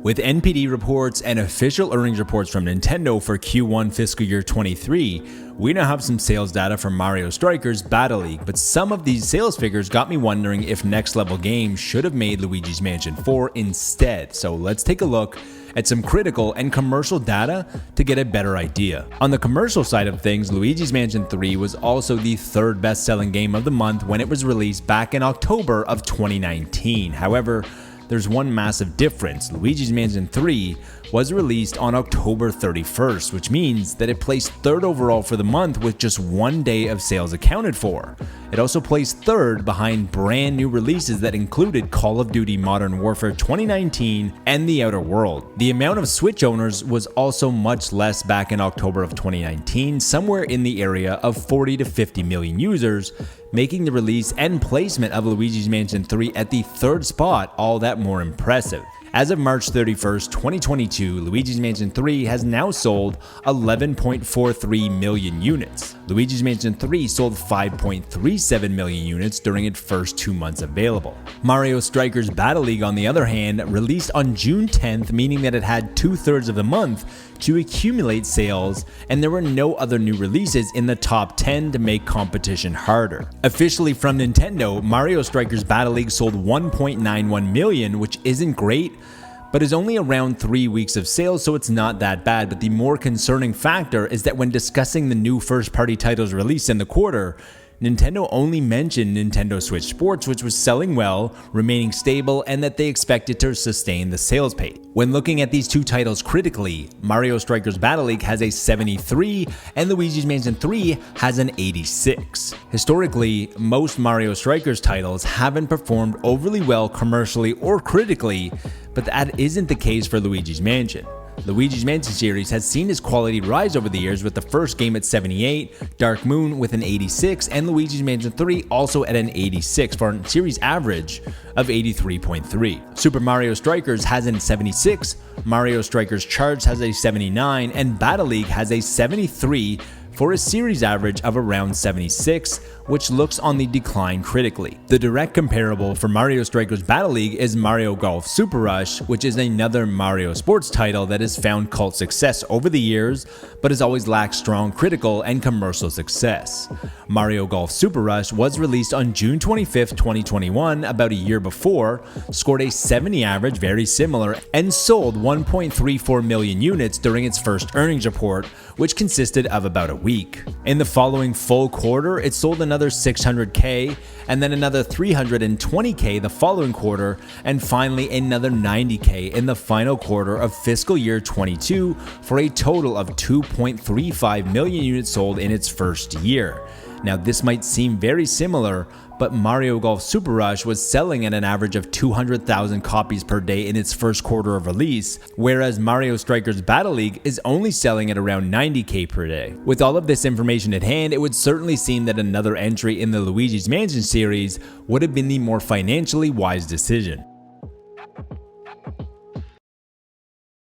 With NPD reports and official earnings reports from Nintendo for Q1 fiscal year 23, we now have some sales data from Mario Strikers Battle League, but some of these sales figures got me wondering if Next Level Games should have made Luigi's Mansion 4 instead. So let's take a look at some critical and commercial data to get a better idea. On the commercial side of things, Luigi's Mansion 3 was also the third best-selling game of the month when it was released back in October of 2019. However, there's one massive difference. Luigi's Mansion 3 was released on October 31st, which means that it placed third overall for the month with just 1 day of sales accounted for. It also placed third behind brand new releases that included Call of Duty Modern Warfare 2019 and The Outer World. The amount of Switch owners was also much less back in October of 2019, somewhere in the area of 40 to 50 million users, making the release and placement of Luigi's Mansion 3 at the third spot all that more impressive. As of March 31st, 2022, Luigi's Mansion 3 has now sold 11.43 million units. Luigi's Mansion 3 sold 5.37 million units during its first 2 months available. Mario Strikers Battle League, on the other hand, released on June 10th, meaning that it had 2/3 of the month to accumulate sales, and there were no other new releases in the top 10 to make competition harder. Officially from Nintendo, Mario Strikers Battle League sold 1.91 million, which isn't great, but is only around 3 weeks of sales, so it's not that bad. But the more concerning factor is that when discussing the new first-party titles released in the quarter, Nintendo only mentioned Nintendo Switch Sports, which was selling well, remaining stable, and that they expected to sustain the sales pace. When looking at these two titles critically, Mario Strikers Battle League has a 73 and Luigi's Mansion 3 has an 86. Historically, most Mario Strikers titles haven't performed overly well commercially or critically, but that isn't the case for Luigi's Mansion. Luigi's Mansion series has seen its quality rise over the years, with the first game at 78, Dark Moon with an 86, and Luigi's Mansion 3 also at an 86 for a series average of 83.3. Super Mario Strikers has a 76, Mario Strikers Charged has a 79, and Battle League has a 73 for a series average of around 76, which looks on the decline critically. The direct comparable for Mario Strikers Battle League is Mario Golf Super Rush, which is another Mario sports title that has found cult success over the years, but has always lacked strong critical and commercial success. Mario Golf Super Rush was released on June 25th, 2021, about a year before, scored a 70 average, very similar, and sold 1.34 million units during its first earnings report, which consisted of about a week. In the following full quarter, it sold another 600k, and then another 320k the following quarter, and finally another 90k in the final quarter of fiscal year 22, for a total of 2.35 million units sold in its first year. Now, this might seem very similar, but Mario Golf Super Rush was selling at an average of 200,000 copies per day in its first quarter of release, whereas Mario Strikers Battle League is only selling at around 90k per day. With all of this information at hand, it would certainly seem that another entry in the Luigi's Mansion series would have been the more financially wise decision.